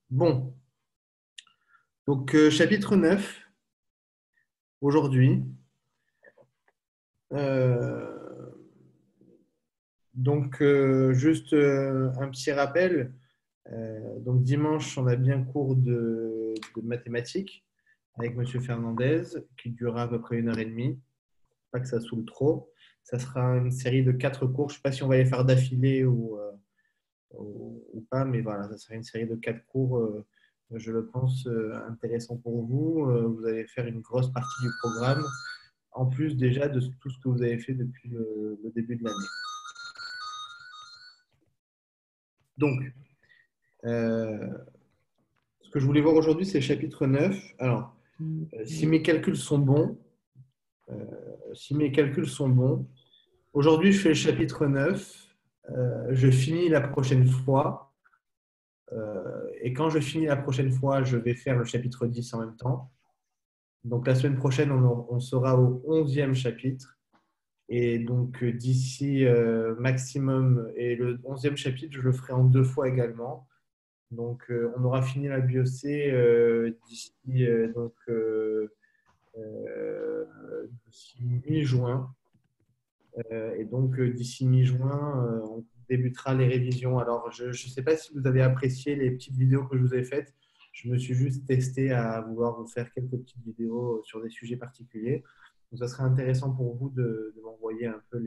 Bon, donc chapitre 9, aujourd'hui. Euh, juste un petit rappel. Donc, dimanche, on a bien cours de mathématiques avec Monsieur Fernandez, qui durera à peu près 1 heure et demie. Pas que ça saoule trop. Ça sera une série de 4 cours. Je ne sais pas si on va les faire d'affilée ou pas, mais voilà, ça sera une série de 4 cours. Je le pense intéressant pour vous. Vous allez faire une grosse partie du programme, en plus déjà de tout ce que vous avez fait depuis le début de l'année. Donc, euh, ce que je voulais voir aujourd'hui, c'est le chapitre 9. Alors, si mes calculs sont bons, euh, aujourd'hui, je fais le chapitre 9. Je finis la prochaine fois. Et quand je finis la prochaine fois, je vais faire le chapitre 10 en même temps. Donc, la semaine prochaine, on sera au 11e chapitre. Et donc, d'ici maximum, et le 11e chapitre, je le ferai en 2 fois également. Donc, on aura fini la BioC d'ici mi-juin. Et donc, d'ici mi-juin, on débutera les révisions. Alors, je ne sais pas si vous avez apprécié les petites vidéos que je vous ai faites. Je me suis juste testé à vouloir vous faire quelques petites vidéos sur des sujets particuliers. Donc, ça serait intéressant pour vous de m'envoyer un peu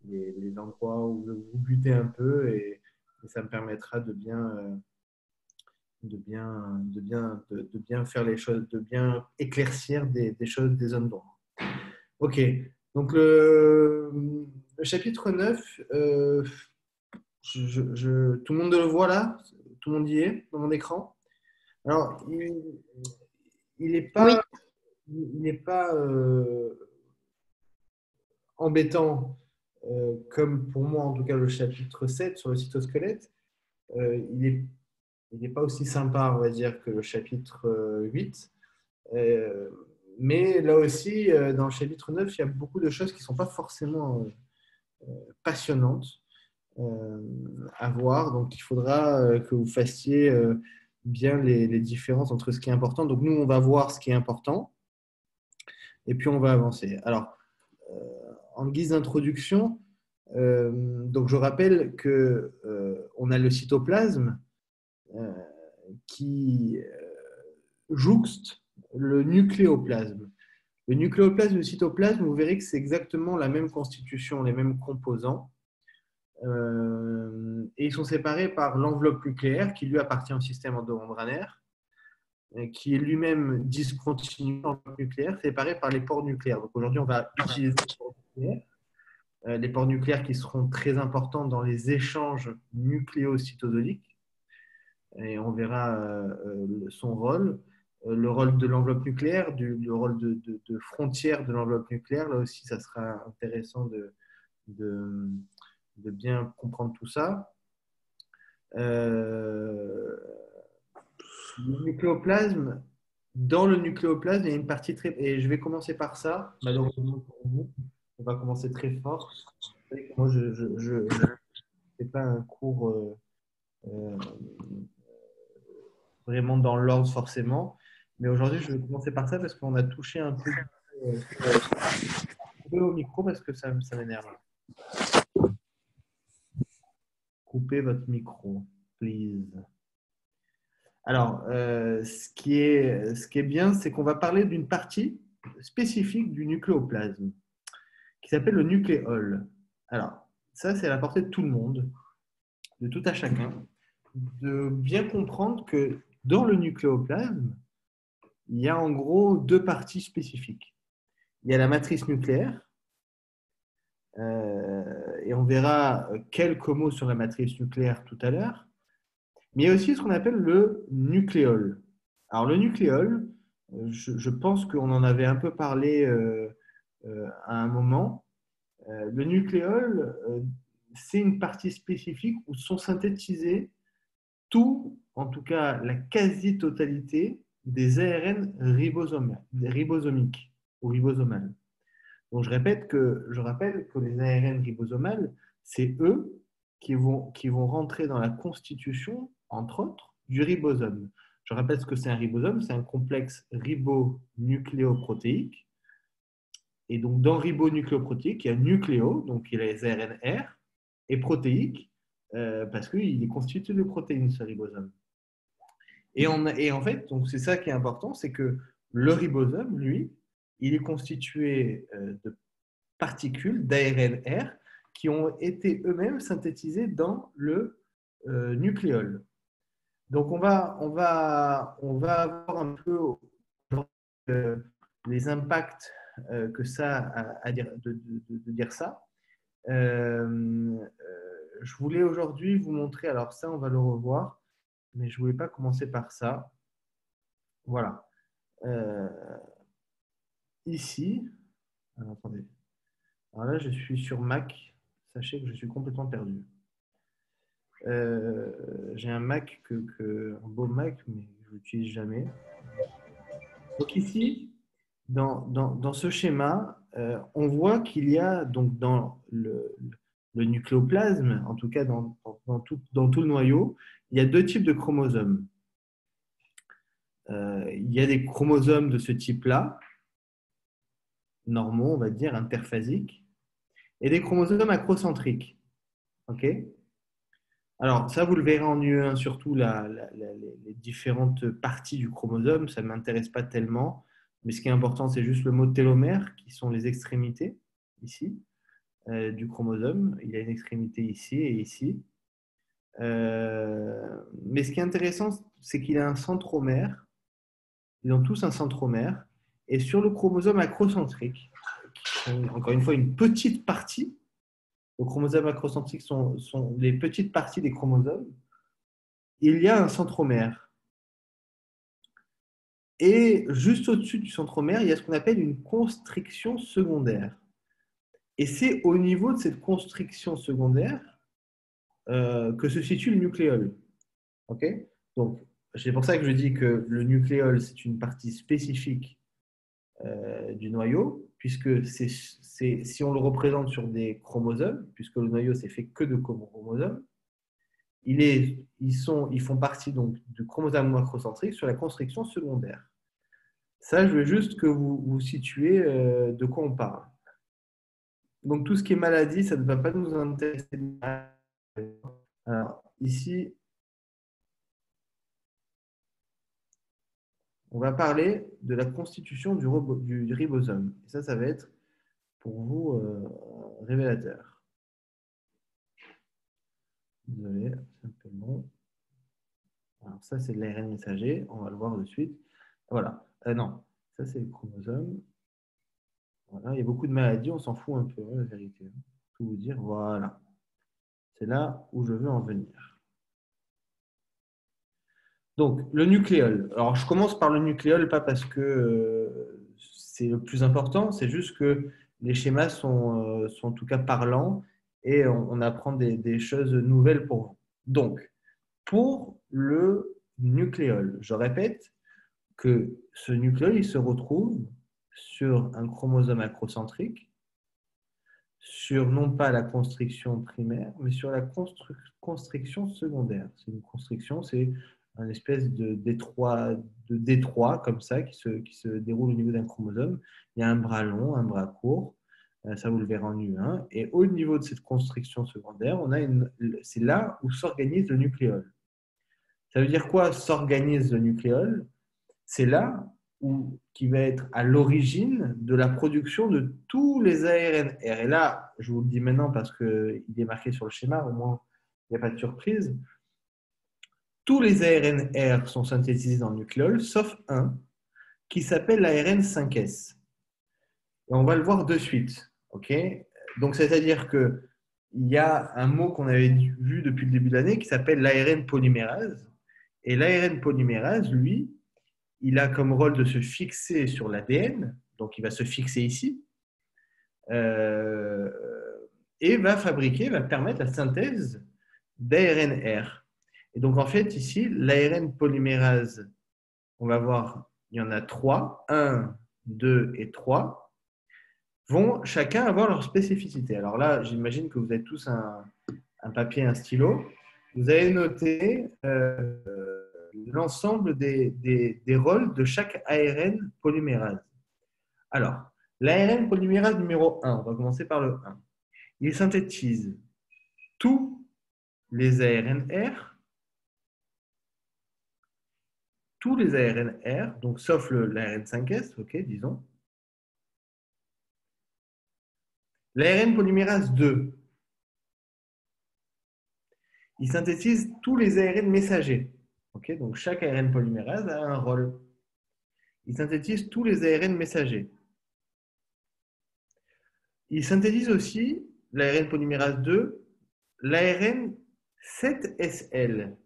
les endroits où vous butez un peu et ça me permettra de bien faire les choses, de bien éclaircir des choses, des zones d'ombre. Ok, donc le chapitre 9, tout le monde le voit là? Tout le monde y est dans mon écran? Alors, il n'est Oui, pas, il n'est pas embêtant, comme pour moi en tout cas le chapitre 7 sur le cytosquelette. Il n'est pas aussi sympa, on va dire, que le chapitre 8. Euh, mais là aussi, dans le chapitre 9, il y a beaucoup de choses qui ne sont pas forcément passionnantes à voir. Donc, il faudra que vous fassiez bien les différences entre ce qui est important. Donc, nous, on va voir ce qui est important et puis on va avancer. Alors, en guise d'introduction, donc je rappelle que on a le cytoplasme euh, qui jouxte le nucléoplasme. Le nucléoplasme et le cytoplasme, vous verrez que c'est exactement la même constitution, les mêmes composants. Et ils sont séparés par l'enveloppe nucléaire qui lui appartient au système endomembranaire, qui est lui-même discontinu l'enveloppe nucléaire, séparé par les pores nucléaires. Donc aujourd'hui, on va utiliser les pores nucléaires qui seront très importants dans les échanges nucléocytosoliques et on verra son rôle. Le rôle de l'enveloppe nucléaire, le rôle de frontière de l'enveloppe nucléaire, là aussi, ça sera intéressant de, de bien comprendre tout ça. Euh, le nucléoplasme, dans le nucléoplasme, il y a une partie très. Et je vais commencer par ça, malheureusement pour vous. On va commencer très fort. Vous savez que moi, je ne fais pas un cours euh, vraiment dans l'ordre forcément. Mais aujourd'hui, je vais commencer par ça parce qu'on a touché un peu au micro parce que ça m'énerve. Coupez votre micro, please. Alors, ce qui est bien, c'est qu'on va parler d'une partie spécifique du nucléoplasme qui s'appelle le nucléole. Alors, ça, c'est à la portée de tout le monde, de tout à chacun, de bien comprendre que dans le nucléoplasme, il y a en gros 2 parties spécifiques. Il y a la matrice nucléaire, et on verra quelques mots sur la matrice nucléaire tout à l'heure, mais il y a aussi ce qu'on appelle le nucléole. Alors, le nucléole, je pense qu'on en avait un peu parlé à un moment. Le nucléole, c'est une partie spécifique où sont synthétisés tout, en tout cas la quasi-totalité des ARN ribosomiques ou ribosomales. Donc je rappelle que les ARN ribosomales, c'est eux qui vont rentrer dans la constitution, entre autres, du ribosome. Je rappelle ce que c'est un ribosome, c'est un complexe ribonucléoprotéique. Et donc, dans ribonucléoprotéique, il y a nucléo, donc il y a les ARNR, et protéique, parce qu'il est constitué de protéines, ce ribosome. Et en fait, c'est ça qui est important, c'est que le ribosome, lui, il est constitué de particules d'ARNR qui ont été eux-mêmes synthétisées dans le nucléole. Donc, on va avoir un peu les impacts que ça a à dire, de dire ça. Je voulais aujourd'hui vous montrer, alors ça, on va le revoir, mais je ne voulais pas commencer par ça. Voilà. Ici, alors, attendez. Alors là, je suis sur Mac. Sachez que je suis complètement perdu. J'ai un Mac, un beau Mac, mais je ne l'utilise jamais. Donc ici, dans ce schéma, on voit qu'il y a donc dans le nucléoplasme, en tout cas dans tout le noyau, il y a deux types de chromosomes. Il y a des chromosomes de ce type-là, normaux, on va dire, interphasiques, et des chromosomes acrocentriques. OK ? Alors, ça, vous le verrez en UE1, surtout les différentes parties du chromosome. Ça ne m'intéresse pas tellement. Mais ce qui est important, c'est juste le mot télomère, qui sont les extrémités, ici, du chromosome. Il y a une extrémité ici et ici. Mais ce qui est intéressant, c'est qu'il a un centromère. Ils ont tous un centromère. Et sur le chromosome acrocentrique, qui sont, encore une fois, une petite partie, les chromosomes acrocentriques sont les petites parties des chromosomes, il y a un centromère. Et juste au-dessus du centromère, il y a ce qu'on appelle une constriction secondaire. Et c'est au niveau de cette constriction secondaire que se situe le nucléole. Okay ? Donc, c'est pour ça que je dis que le nucléole, c'est une partie spécifique du noyau, puisque si on le représente sur des chromosomes, puisque le noyau c'est fait que de chromosomes, ils font partie donc du chromosome macrocentrique sur la constriction secondaire. Ça, je veux juste que vous situez de quoi on parle. Donc, tout ce qui est maladie, ça ne va pas nous intéresser. Alors, ici, on va parler de la constitution du ribosome. Et ça va être pour vous révélateur. Désolé, c'est un peu long. Alors, ça, c'est de l'ARN messager. On va le voir de suite. Voilà. Non, ça, c'est le chromosome. Voilà. Il y a beaucoup de maladies, on s'en fout un peu, la vérité. Tout vous dire, voilà. C'est là où je veux en venir. Donc, le nucléole. Alors, je commence par le nucléole, pas parce que c'est le plus important, c'est juste que les schémas sont en tout cas parlants et on apprend des choses nouvelles pour vous. Donc, pour le nucléole, je répète que ce nucléole, il se retrouve sur un chromosome acrocentrique, sur non pas la constriction primaire, mais sur la constriction secondaire. C'est une constriction, c'est un espèce de détroit comme ça qui se déroule au niveau d'un chromosome. Il y a un bras long, un bras court, ça vous le verrez en U1. Et au niveau de cette constriction secondaire, c'est là où s'organise le nucléole. Ça veut dire quoi, s'organise le nucléole? C'est là qui va être à l'origine de la production de tous les ARNR. Et là, je vous le dis maintenant parce qu'il est marqué sur le schéma, au moins il n'y a pas de surprise. Tous les ARNR sont synthétisés dans le nucléole, sauf un qui s'appelle l'ARN 5S. Et on va le voir de suite. Okay ? Donc, c'est-à-dire qu'il y a un mot qu'on avait vu depuis le début de l'année qui s'appelle l'ARN polymérase. Et l'ARN polymérase, lui, il a comme rôle de se fixer sur l'ADN, donc il va se fixer ici, et va permettre la synthèse d'ARNR. Et donc en fait ici, l'ARN polymérase, on va voir, il y en a 3, 1, 2 et 3, vont chacun avoir leur spécificité. Alors là, j'imagine que vous avez tous un papier, un stylo. Vous avez noté l'ensemble des rôles de chaque ARN polymérase. Alors, l'ARN polymérase numéro 1, on va commencer par le 1. Il synthétise tous les ARN R, donc sauf l'ARN 5S, ok, disons. L'ARN polymérase 2, il synthétise tous les ARN messagers. Okay, donc chaque ARN polymérase a un rôle. Il synthétise tous les ARN messagers. Il synthétise aussi, l'ARN polymérase 2, l'ARN 7SL.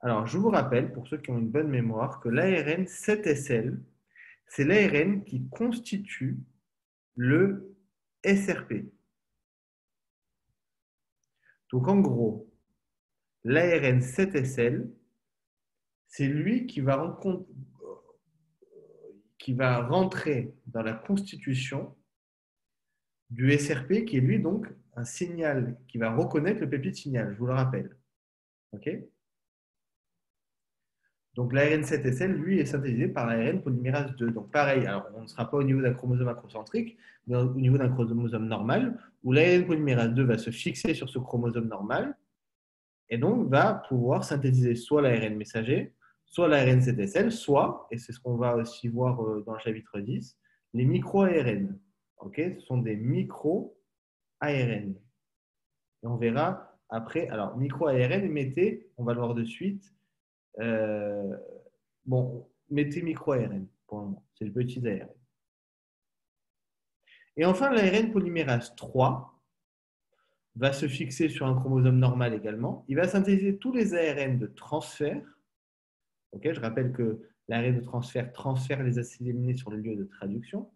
Alors, je vous rappelle, pour ceux qui ont une bonne mémoire, que l'ARN 7SL, c'est l'ARN qui constitue le SRP. Donc, en gros, l'ARN 7SL, c'est lui qui va rentrer dans la constitution du SRP, qui est lui donc un signal qui va reconnaître le peptide signal, je vous le rappelle. Ok ? Donc l'ARN 7SL, lui, est synthétisé par l'ARN polymérase 2. Donc pareil, alors on ne sera pas au niveau d'un chromosome acrocentrique, mais au niveau d'un chromosome normal, où l'ARN polymérase 2 va se fixer sur ce chromosome normal, et donc va pouvoir synthétiser soit l'ARN messager, soit l'ARN 7SL, soit, et c'est ce qu'on va aussi voir dans le chapitre 10, les micro-ARN. Okay, ce sont des micro-ARN. Et on verra après, alors micro-ARN, mettez, on va le voir de suite, bon, mettez micro-ARN pour le moment, c'est le petit ARN. Et enfin, l'ARN polymérase 3 va se fixer sur un chromosome normal également. Il va synthétiser tous les ARN de transfert. Okay, je rappelle que l'ARN de transfère les acides aminés sur le lieu de traduction.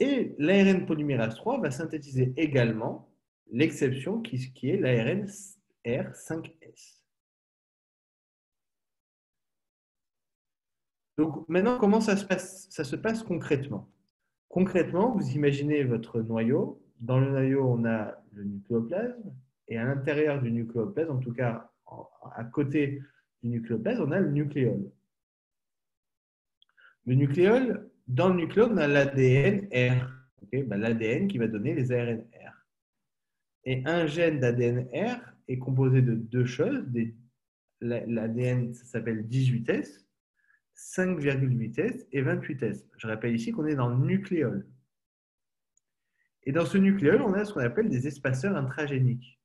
Et l'ARN polymérase 3 va synthétiser également l'exception qui est l'ARN R5S. Donc maintenant, comment ça se passe concrètement? Concrètement, vous imaginez votre noyau. Dans le noyau, on a le nucléoplasme. Et à l'intérieur du nucléoplasme, en tout cas à côté du nucléoplasme, on a le nucléole. Le nucléole, dans le nucléole, on a l'ADN R. Okay, l'ADN qui va donner les ARN R. Et un gène d'ADN R est composé de deux choses. L'ADN, ça s'appelle 18S, 5,8S et 28S. Je rappelle ici qu'on est dans le nucléole. Et dans ce nucléole, on a ce qu'on appelle des espaceurs intragéniques.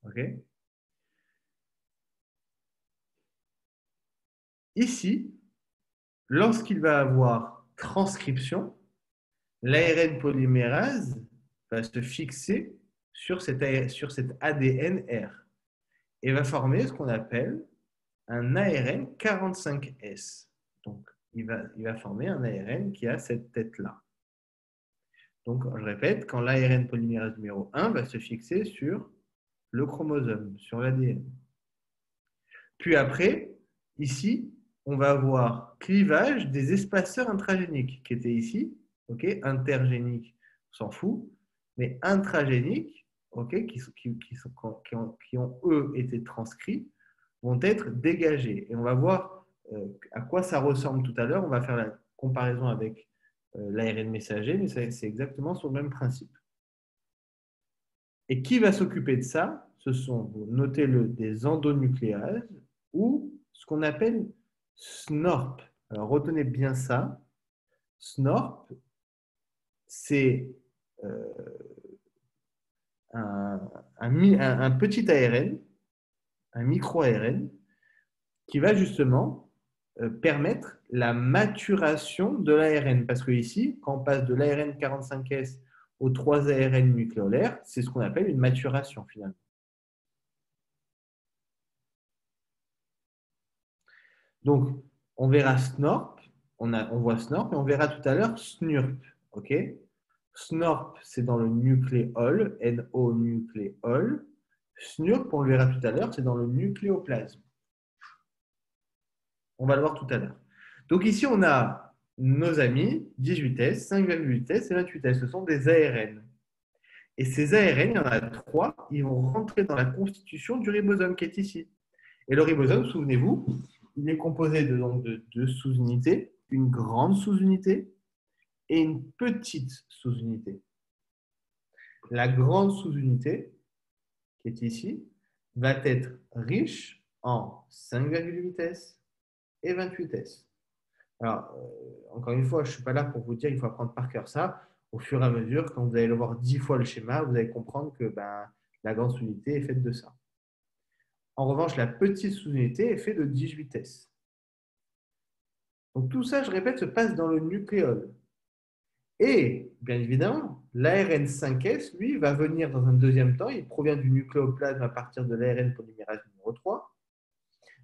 Okay. Ici, lorsqu'il va avoir transcription, l'ARN polymérase va se fixer sur cet ADN R et va former ce qu'on appelle un ARN 45S. Donc, il va former un ARN qui a cette tête-là. Donc, je répète, quand l'ARN polymérase numéro 1 va se fixer sur le chromosome, sur l'ADN. Puis après, ici, on va avoir clivage des espaceurs intragéniques qui étaient ici. Okay, intergéniques, on s'en fout, mais intragéniques, okay, qui ont, eux, été transcrits, vont être dégagés. Et on va voir à quoi ça ressemble tout à l'heure. On va faire la comparaison avec l'ARN messager, mais c'est exactement sur le même principe. Et qui va s'occuper de ça? Ce sont, notez-le, des endonucléases ou ce qu'on appelle SNORP. Alors retenez bien ça. SNORP, c'est un petit ARN, un micro-ARN, qui va justement permettre la maturation de l'ARN. Parce que ici, quand on passe de l'ARN 45S aux 3 ARN nucléolaires, c'est ce qu'on appelle une maturation finalement. Donc, on verra SNORP, on voit SNORP, et on verra tout à l'heure SNURP. Okay, SNORP, c'est dans le nucléole, NO nucléole. SNURP, on le verra tout à l'heure, c'est dans le nucléoplasme. On va le voir tout à l'heure. Donc ici, on a nos amis, 18S, 5,8S et 28S. Ce sont des ARN. Et ces ARN, il y en a 3, ils vont rentrer dans la constitution du ribosome qui est ici. Et le ribosome, souvenez-vous, il est composé donc, de 2 sous-unités, une grande sous-unité et une petite sous-unité. La grande sous-unité, qui est ici, va être riche en 5,8 S et 28 S. Alors, encore une fois, je ne suis pas là pour vous dire qu'il faut apprendre par cœur ça. Au fur et à mesure, quand vous allez le voir 10 fois le schéma, vous allez comprendre que la grande sous-unité est faite de ça. En revanche, la petite sous-unité est faite de 18 S. Donc tout ça, je répète, se passe dans le nucléole. Et, bien évidemment, l'ARN 5S, lui, va venir dans un deuxième temps, il provient du nucléoplasme à partir de l'ARN polymérase numéro 3,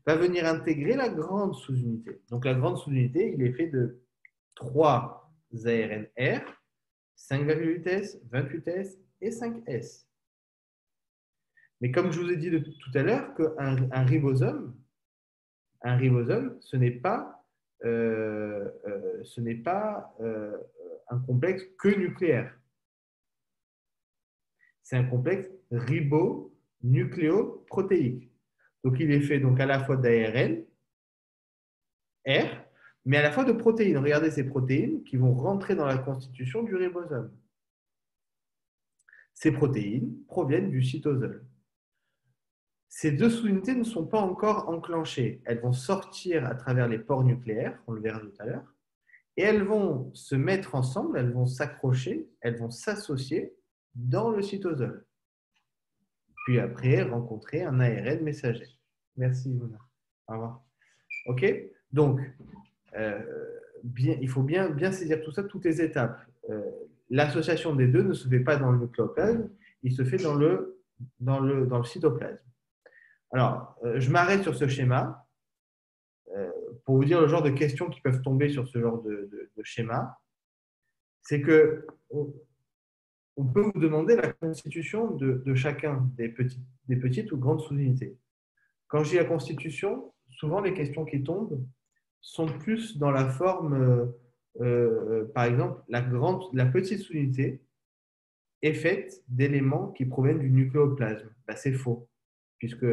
va venir intégrer la grande sous-unité. Donc la grande sous-unité, il est fait de 3 ARNR, 5,8S, 28S et 5S. Mais comme je vous ai dit tout à l'heure, qu'un ribosome, ce n'est pas, un complexe que nucléaire. C'est un complexe ribonucléoprotéique. Donc, il est fait donc à la fois d'ARN, R, mais à la fois de protéines. Regardez ces protéines qui vont rentrer dans la constitution du ribosome. Ces protéines proviennent du cytosol. Ces 2 sous-unités ne sont pas encore enclenchées. Elles vont sortir à travers les pores nucléaires, on le verra tout à l'heure, et elles vont se mettre ensemble, elles vont s'accrocher, elles vont s'associer dans le cytosol. Puis après, rencontrer un ARN messager. Merci, Mona. Au revoir. OK? Donc, il faut bien saisir tout ça, toutes les étapes. L'association des deux ne se fait pas dans le nucléoplasme, il se fait dans le cytoplasme. Alors, je m'arrête sur ce schéma pour vous dire le genre de questions qui peuvent tomber sur ce genre de schéma. C'est que on peut vous demander la constitution de chacun des petites ou grandes sous-unités. Quand je dis la constitution, souvent les questions qui tombent sont plus dans la forme, par exemple, la petite sous-unité est faite d'éléments qui proviennent du nucléoplasme. Ben, c'est faux, puisque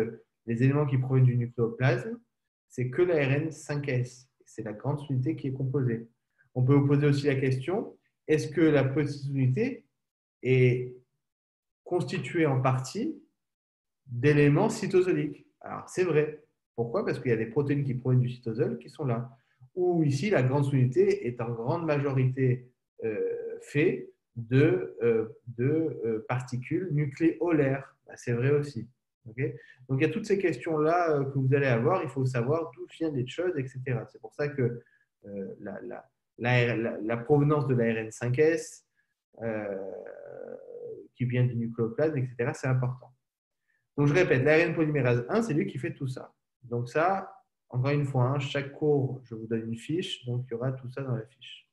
les éléments qui proviennent du nucléoplasme, c'est que l'ARN 5S. C'est la grande sous-unité qui est composée. On peut vous poser aussi la question, est-ce que la petite sous-unité est constituée en partie d'éléments cytosoliques? Alors, c'est vrai. Pourquoi? Parce qu'il y a des protéines qui proviennent du cytosol qui sont là. Ou ici, la grande sous-unité est en grande majorité faite de particules nucléolaires. Ben, c'est vrai aussi. Okay. Donc, il y a toutes ces questions-là que vous allez avoir. Il faut savoir d'où viennent les choses, etc. C'est pour ça que la provenance de l'ARN 5S qui vient du nucléoplasme, etc., c'est important. Donc, je répète, l'ARN polymérase 1, c'est lui qui fait tout ça. Donc, ça, encore une fois, chaque cours, je vous donne une fiche. Donc, il y aura tout ça dans la fiche.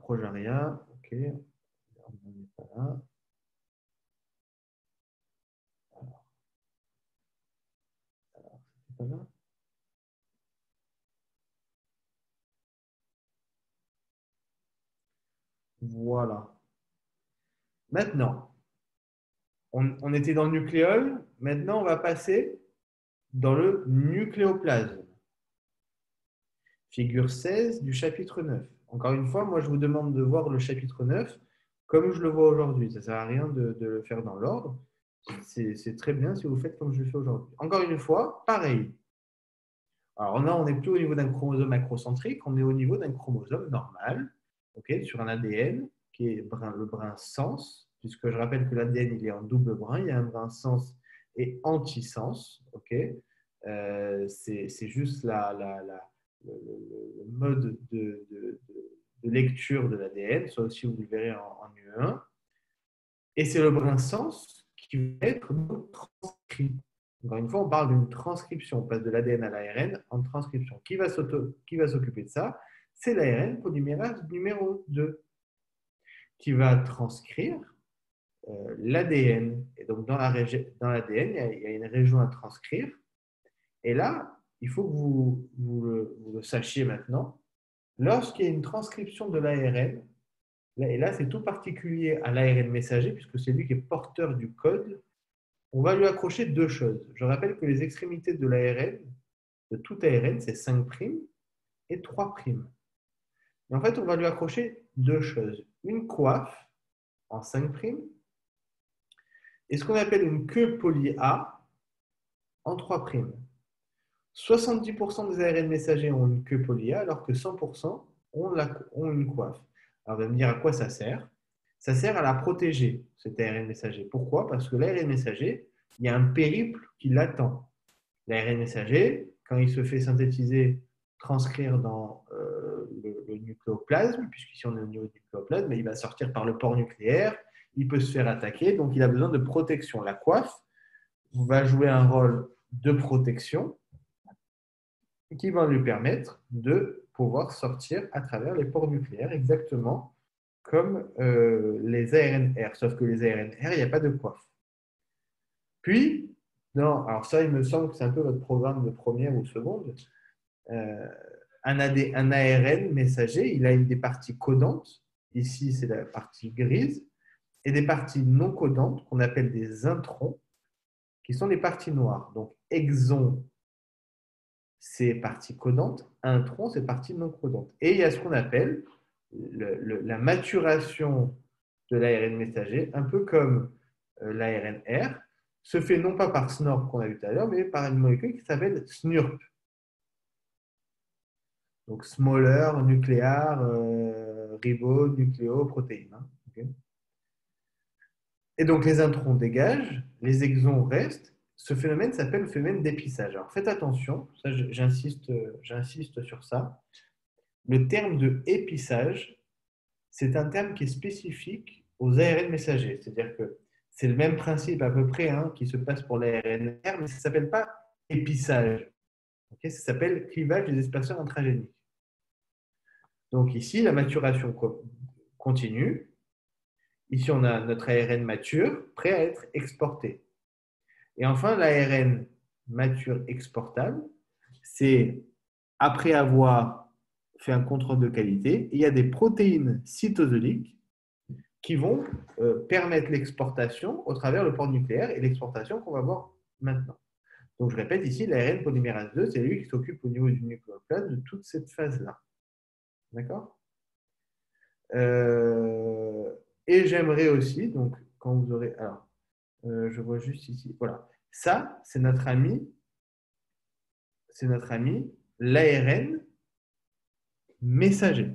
Progeria, OK. On n'est pas là. Alors c'est pas là. Voilà. Maintenant, on était dans le nucléole. Maintenant, on va passer dans le nucléoplasme. Figure 16 du chapitre 9. Encore une fois, moi, je vous demande de voir le chapitre 9 comme je le vois aujourd'hui. Ça ne sert à rien de le faire dans l'ordre. C'est très bien si vous faites comme je le fais aujourd'hui. Encore une fois, pareil. Alors là, on n'est plus au niveau d'un chromosome acrocentrique, on est au niveau d'un chromosome normal, okay, sur un ADN qui est le brin sens, puisque je rappelle que l'ADN il est en double brin, il y a un brin sens et anti-sens. Okay. C'est juste le mode de lecture de l'ADN, ça aussi vous le verrez en UE1. Et c'est le brin sens qui va être transcrit. Encore une fois, on parle d'une transcription. On passe de l'ADN à l'ARN en transcription. Qui va s'occuper de ça? C'est l'ARN polymérase numéro 2 qui va transcrire l'ADN. Et donc, dans l'ADN, il y a une région à transcrire. Et là, il faut que vous le sachiez maintenant. Lorsqu'il y a une transcription de l'ARN, Et là, c'est tout particulier à l'ARN messager, puisque c'est lui qui est porteur du code. On va lui accrocher deux choses. Je rappelle que les extrémités de l'ARN, de tout ARN, c'est 5' et 3'. Et en fait, on va lui accrocher deux choses. Une coiffe en 5' et ce qu'on appelle une queue poly A en 3'. 70% des ARN messagers ont une queue poly A, alors que 100% ont une coiffe. Alors, vous allez me dire à quoi ça sert? Ça sert à la protéger, cet ARN messager. Pourquoi? Parce que l'ARN messager, il y a un périple qui l'attend. L'ARN messager, quand il se fait synthétiser, transcrire dans le nucléoplasme, puisqu'ici on est au niveau du nucléoplasme, il va sortir par le port nucléaire, il peut se faire attaquer, donc il a besoin de protection. La coiffe va jouer un rôle de protection qui va lui permettre de pouvoir sortir à travers les ports nucléaires, exactement comme les ARNR, sauf que les ARNR, il n'y a pas de coiffe. Puis, non, alors ça, il me semble que c'est un peu votre programme de première ou seconde. Un ARN messager, il a des parties codantes, ici c'est la partie grise, et des parties non codantes qu'on appelle des introns, qui sont les parties noires. Donc, exon, c'est partie codante, intron, c'est partie non codante. Et il y a ce qu'on appelle la maturation de l'ARN messager, un peu comme l'ARNR, se fait non pas par SNORP qu'on a vu tout à l'heure, mais par une molécule qui s'appelle SNURP. Donc, smaller, nucléaire, ribonucléoprotéine. Hein, okay. Et donc, les introns dégagent, les exons restent. Ce phénomène s'appelle le phénomène d'épissage. Alors, faites attention, ça, j'insiste sur ça. Le terme de épissage, c'est un terme qui est spécifique aux ARN messagers. C'est-à-dire que c'est le même principe à peu près hein, qui se passe pour l'ARNR, mais ça ne s'appelle pas épissage. Okay, ça s'appelle clivage des espaceurs intragéniques. Donc ici, la maturation continue. Ici, on a notre ARN mature, prêt à être exporté. Et enfin, l'ARN mature exportable, c'est après avoir fait un contrôle de qualité, il y a des protéines cytosoliques qui vont permettre l'exportation au travers le port nucléaire et l'exportation qu'on va voir maintenant. Donc, je répète ici, l'ARN polymérase 2, c'est lui qui s'occupe au niveau du nucléoplasme de toute cette phase-là. D'accord? Et j'aimerais aussi, donc, quand vous aurez. Alors, je vois juste ici. Voilà. Ça, c'est notre ami l'ARN messager.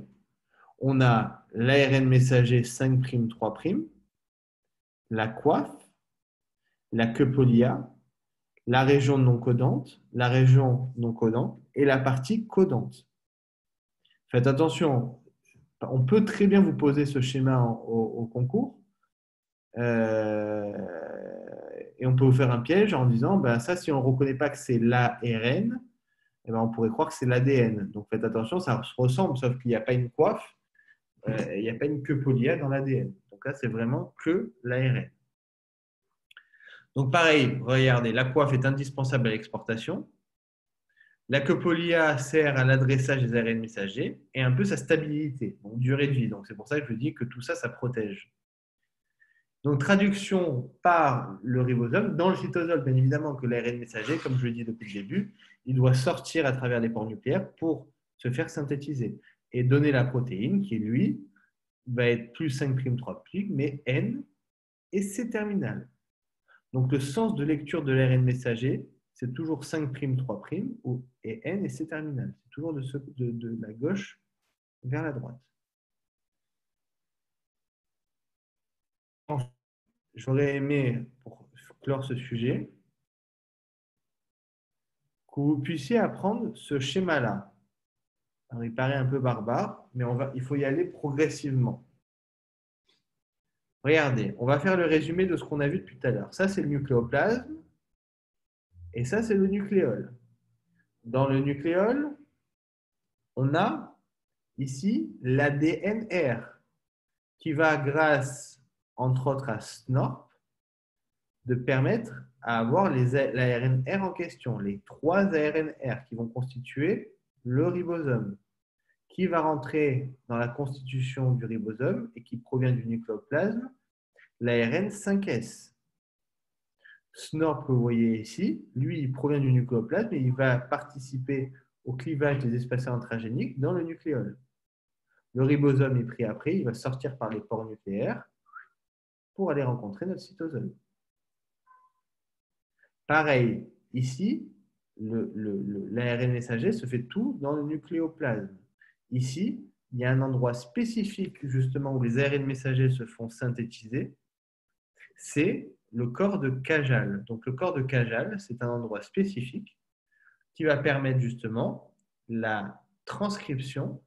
On a l'ARN messager 5', 3', la coiffe, la queue poly A, la région non codante, la région non codante et la partie codante. Faites attention, on peut très bien vous poser ce schéma au concours et on peut vous faire un piège en disant ben ça, si on ne reconnaît pas que c'est l'ARN, eh ben, on pourrait croire que c'est l'ADN. Donc faites attention, ça se ressemble, sauf qu'il n'y a pas une coiffe, il n'y a pas une queue poly A dans l'ADN. Donc là, c'est vraiment que l'ARN. Donc pareil, regardez, la coiffe est indispensable à l'exportation. La queue poly A sert à l'adressage des ARN messagers et un peu sa stabilité, donc durée de vie. Donc c'est pour ça que je dis que tout ça, ça protège. Donc traduction par le ribosome dans le cytosol, bien évidemment que l'ARN messager, comme je le dis depuis le début, il doit sortir à travers les pores nucléaires pour se faire synthétiser et donner la protéine qui, lui, va être plus 5', 3', mais N et C terminal. Donc, le sens de lecture de l'ARN messager, c'est toujours 5', 3', et N et C terminal. C'est toujours de la gauche vers la droite. Enfin, j'aurais aimé, pour clore ce sujet, que vous puissiez apprendre ce schéma-là. Alors, il paraît un peu barbare, mais il faut y aller progressivement. Regardez, on va faire le résumé de ce qu'on a vu depuis tout à l'heure. Ça, c'est le nucléoplasme. Et ça, c'est le nucléole. Dans le nucléole, on a ici l'ADNR qui va, grâce, entre autres, à SNORP, de permettre à avoir l'ARNR en question, les 3 ARNR qui vont constituer le ribosome, qui va rentrer dans la constitution du ribosome et qui provient du nucléoplasme, l'ARN 5S. SNORP que vous voyez ici, lui, il provient du nucléoplasme et il va participer au clivage des espaceurs intragéniques dans le nucléole. Le ribosome est pris après, il va sortir par les pores nucléaires pour aller rencontrer notre cytosol. Pareil, ici, l'ARN messager se fait tout dans le nucléoplasme. Ici, il y a un endroit spécifique justement où les ARN messagers se font synthétiser, c'est le corps de Cajal. Donc le corps de Cajal, c'est un endroit spécifique qui va permettre justement la transcription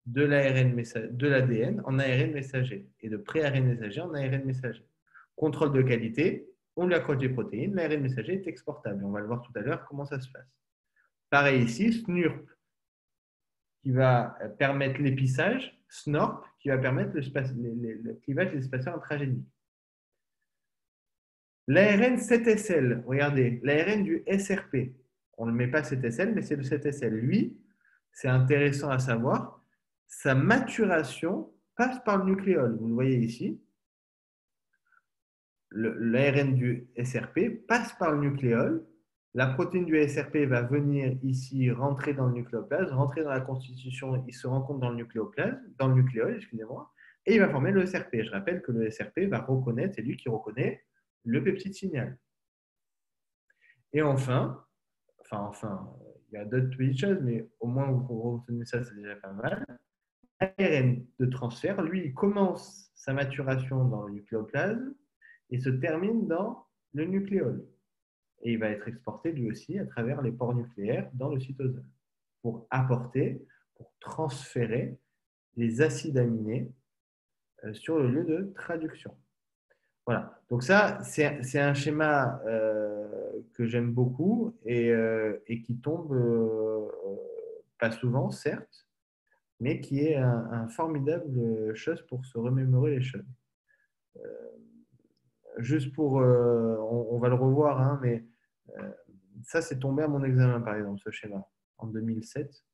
de l'ADN en ARN messager et de pré-ARN messager en ARN messager. Contrôle de qualité, on lui accroche des protéines, l'ARN messager est exportable. On va le voir tout à l'heure comment ça se passe. Pareil ici, SNURP qui va permettre l'épissage, SNORP qui va permettre le clivage des espaceurs intragéniques. L'ARN 7SL, regardez, l'ARN du SRP. On ne met pas 7SL, mais c'est le 7SL. Lui, c'est intéressant à savoir, sa maturation passe par le nucléole. Vous le voyez ici. L'ARN du SRP passe par le nucléole. La protéine du SRP va venir ici rentrer dans le nucléoplasme, rentrer dans la constitution, il se rencontre dans le nucléoplasme, dans le nucléole, excusez-moi, et il va former le SRP. Je rappelle que le SRP va reconnaître, c'est lui qui reconnaît le peptide signal. Et enfin, il y a d'autres petites choses, mais au moins vous retenez ça, c'est déjà pas mal. L'ARN de transfert, lui, il commence sa maturation dans le nucléoplasme et se termine dans le nucléole. Et il va être exporté lui aussi à travers les pores nucléaires dans le cytosol pour apporter, pour transférer les acides aminés sur le lieu de traduction. Voilà. Donc ça, c'est un schéma que j'aime beaucoup et qui tombe pas souvent, certes, mais qui est un formidable chose pour se remémorer les choses. Juste pour, on va le revoir, hein, mais ça, c'est tombé à mon examen, par exemple, ce schéma, en 2007.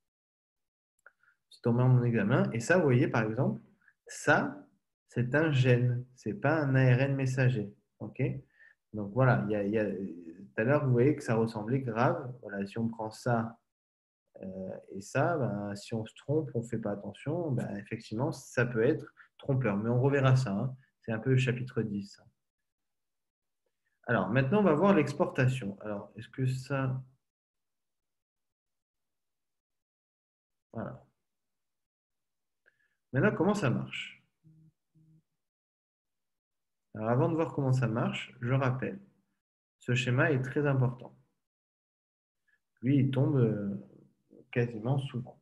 C'est tombé à mon examen. Et ça, vous voyez, par exemple, ça, c'est un gène, ce n'est pas un ARN messager. Okay, donc voilà, tout à l'heure, vous voyez que ça ressemblait grave. Voilà, si on prend ça et ça, ben, si on se trompe, on ne fait pas attention, ben, effectivement, ça peut être trompeur. Mais on reverra ça. Hein. C'est un peu le chapitre 10. Alors, maintenant, on va voir l'exportation. Alors, est-ce que ça... Voilà. Maintenant, comment ça marche? Alors, avant de voir comment ça marche, je rappelle, ce schéma est très important. Lui, il tombe quasiment souvent.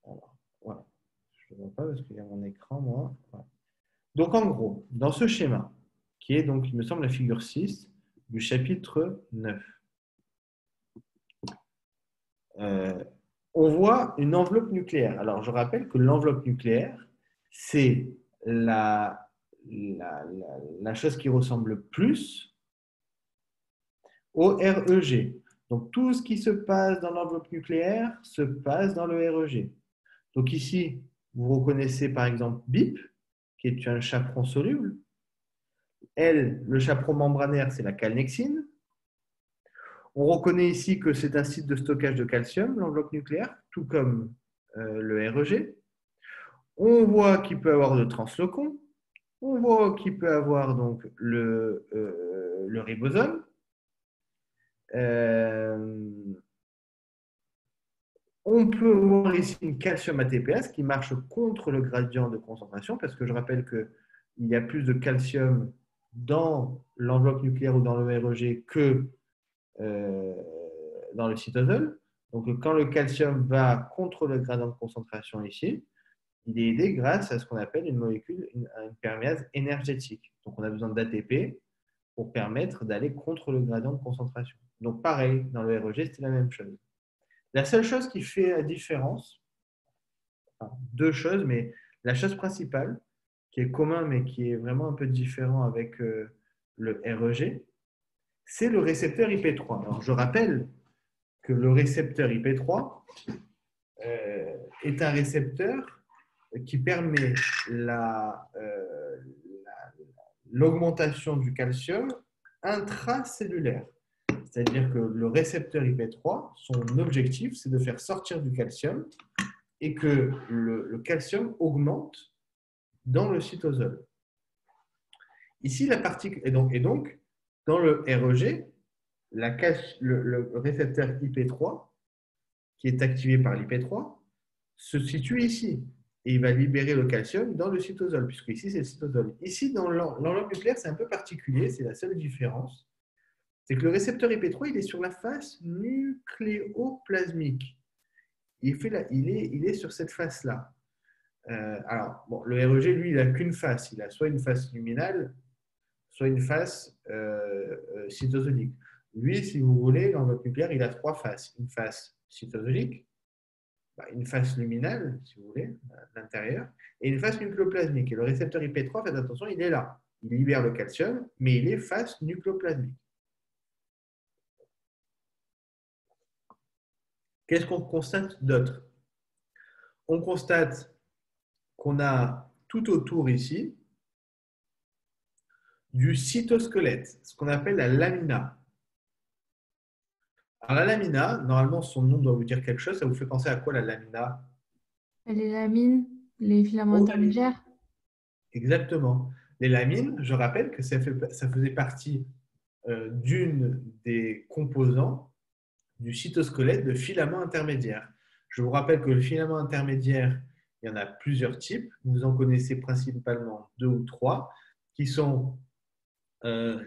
Alors, voilà. Je ne le vois pas parce qu'il y a mon écran, moi. Voilà. Donc, en gros, dans ce schéma, qui est donc, il me semble, la figure 6 du chapitre 9, on voit une enveloppe nucléaire. Alors, je rappelle que l'enveloppe nucléaire, c'est la chose qui ressemble le plus au REG. Donc, tout ce qui se passe dans l'enveloppe nucléaire se passe dans le REG. Donc, ici, vous reconnaissez par exemple BIP, qui est un chaperon soluble. L, le chaperon membranaire, c'est la calnexine. On reconnaît ici que c'est un site de stockage de calcium, l'enveloppe nucléaire, tout comme le REG. On voit qu'il peut avoir le translocon. On voit qu'il peut avoir donc le ribosome. On peut voir ici une calcium ATPase qui marche contre le gradient de concentration parce que je rappelle qu'il y a plus de calcium dans l'enveloppe nucléaire ou dans le REG que dans le cytosol. Donc, quand le calcium va contre le gradient de concentration ici, il est aidé grâce à ce qu'on appelle une molécule, une perméase énergétique. Donc, on a besoin d'ATP pour permettre d'aller contre le gradient de concentration. Donc, pareil, dans le REG, c'est la même chose. La seule chose qui fait la différence, enfin, deux choses, mais la chose principale, qui est commun, mais qui est vraiment un peu différent avec le REG, c'est le récepteur IP3. Alors, je rappelle que le récepteur IP3 est un récepteur qui permet l'augmentation du calcium intracellulaire. C'est-à-dire que le récepteur IP3, son objectif, c'est de faire sortir du calcium et que le calcium augmente dans le cytosol. Ici, la partie et donc dans le REG, le récepteur IP3 qui est activé par l'IP3 se situe ici et il va libérer le calcium dans le cytosol, puisque ici c'est le cytosol. Ici, dans l'enveloppe nucléaire, c'est un peu particulier, c'est la seule différence. C'est que le récepteur IP3, il est sur la face nucléoplasmique. Il est sur cette face-là. Alors, bon, le REG, lui, il n'a qu'une face. Il a soit une face luminale, soit une face cytosolique. Lui, si vous voulez, l'enveloppe nucléaire, il a 3 faces. Une face cytosolique, une face luminale, si vous voulez, à l'intérieur, et une face nucléoplasmique. Et le récepteur IP3, faites attention, il est là. Il libère le calcium, mais il est face nucléoplasmique. Qu'est-ce qu'on constate d'autre? On constate qu'on a tout autour ici du cytosquelette, ce qu'on appelle la lamina. Alors la lamina, normalement son nom doit vous dire quelque chose, ça vous fait penser à quoi la lamina? Les lamines, les filaments intermédiaires. Exactement. Les lamines, je rappelle que ça faisait partie d'une des composants du cytosquelette de filaments intermédiaires. Je vous rappelle que le filament intermédiaire, il y en a plusieurs types. Vous en connaissez principalement 2 ou 3, qui sont le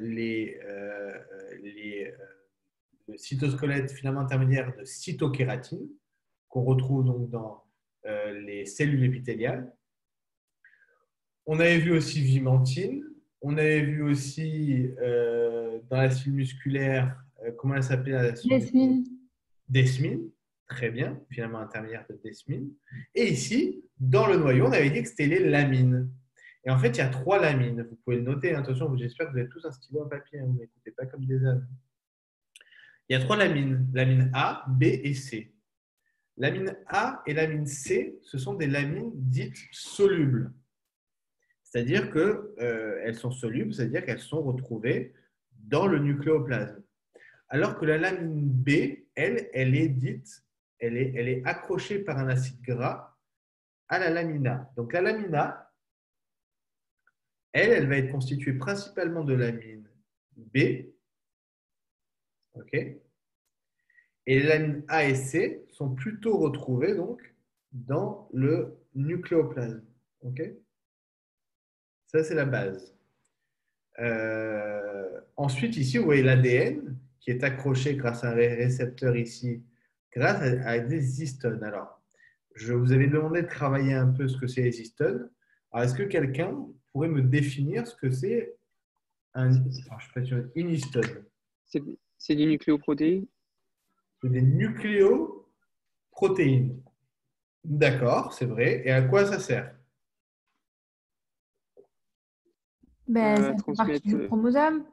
cytosquelette filament intermédiaire de cytokératine, qu'on retrouve donc dans les cellules épithéliales. On avait vu aussi vimentine. On avait vu aussi dans la cellule musculaire, comment elle s'appelait la cellule Desmine. Desmine, très bien, filament intermédiaire de desmine. Et ici, dans le noyau, on avait dit que c'était les lamines. Et en fait, il y a 3 lamines. Vous pouvez le noter. Attention, j'espère que vous avez tous un stylo en papier. Vous n'écoutez pas comme des ânes. Il y a 3 lamines. Lamine A, B et C. Lamine A et lamine C, ce sont des lamines dites solubles. C'est-à-dire qu'elles sont solubles, c'est-à-dire qu'elles sont retrouvées dans le nucléoplasme. Alors que la lamine B, elle est accrochée par un acide gras à la lamina. Donc la lamina, elle va être constituée principalement de lamine B, ok, et les lamines A et C sont plutôt retrouvées donc dans le nucléoplasme, ok. Ça c'est la base. Ensuite ici vous voyez l'ADN qui est accroché grâce à un récepteur ici, grâce à des histones. Alors, je vous avais demandé de travailler un peu ce que c'est les histones. Alors, est-ce que quelqu'un pourrait me définir ce que c'est une histone? C'est des nucléoprotéines. C'est des nucléoprotéines. D'accord, c'est vrai. Et à quoi ça sert? Ça fait partie du chromosome.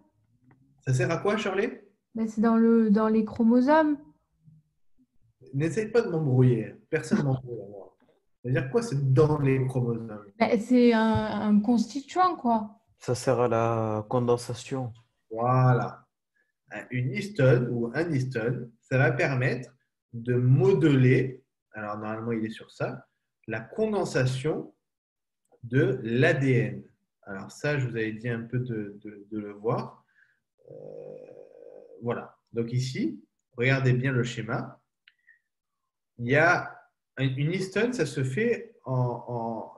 Ça sert à quoi, Shirley? C'est dans les chromosomes. N'essaye pas de m'embrouiller. Personne ne m'embrouille. C'est-à-dire quoi, c'est dans les chromosomes? C'est un constituant, quoi. Ça sert à la condensation. Voilà. Une histone ou un histone, ça va permettre de modeler, alors normalement il est sur ça, la condensation de l'ADN. Alors ça, je vous avais dit un peu de le voir. Voilà. Donc ici, regardez bien le schéma. Il y a une histone, ça se fait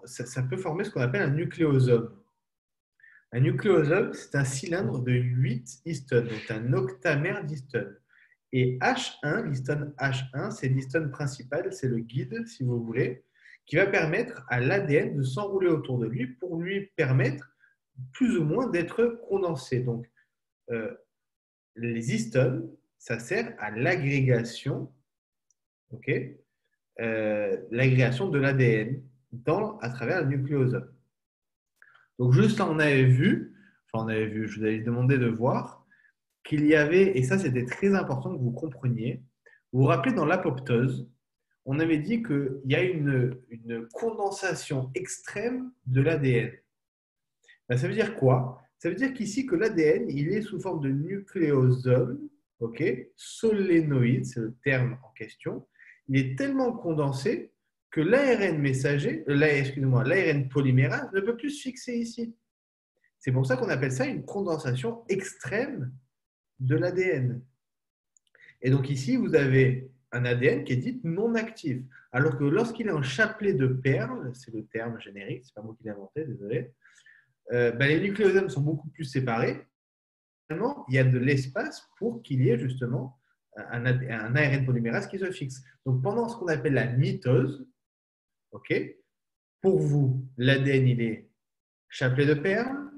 ça peut former ce qu'on appelle un nucléosome. Un nucléosome, c'est un cylindre de 8 histones, donc un octamère d'histones. Et H1, l'histone H1, c'est l'histone principale, c'est le guide, si vous voulez, qui va permettre à l'ADN de s'enrouler autour de lui pour lui permettre plus ou moins d'être condensé. Donc, les histones, ça sert à l'agrégation, l'agrégation de l'ADN à travers le nucléosome. Donc, juste là, je vous avais demandé de voir qu'il y avait, et ça c'était très important que vous compreniez, Vous vous rappelez, dans l'apoptose, on avait dit qu'il y a une condensation extrême de l'ADN. Ben, ça veut dire quoi? Ça veut dire qu'ici, que l'ADN, il est sous forme de nucléosome, ok, solénoïde, c'est le terme en question. Il est tellement condensé que l'ARN messager, excusez-moi, l'ARN polymérase ne peut plus se fixer ici. C'est pour ça qu'on appelle ça une condensation extrême de l'ADN. Et donc ici, vous avez un ADN qui est dit non actif. Alors que lorsqu'il est en chapelet de perles, c'est le terme générique, ce n'est pas moi qui l'ai inventé, désolé, les nucléosomes sont beaucoup plus séparés. Finalement, il y a de l'espace pour qu'il y ait justement un ARN polymérase qui se fixe. Donc pendant ce qu'on appelle la mitose, okay, pour vous, l'ADN, il est chapelet de perles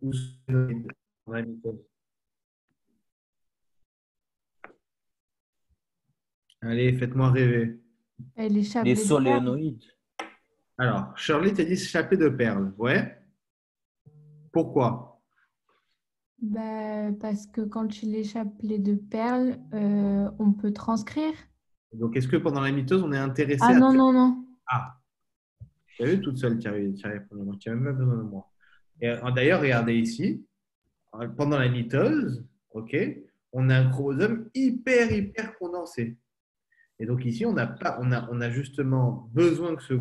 ou solénoïde dans la mitose? Allez, faites-moi rêver. Et les Les chapelets de perles, solénoïdes. Alors, Shirley t'a dit chapelet de perles. Ouais. Pourquoi? parce que quand tu les chapelets de perles, on peut transcrire. Donc, est-ce que pendant la mitose, on est intéressé Ah à… non, non, non. Ah, tu as vu toute seule, tu as répondu. Donc, tu n'as même pas besoin de moi. Et d'ailleurs, regardez ici. Pendant la mitose, okay, on a un chromosome hyper condensé. Et donc ici, on a justement besoin que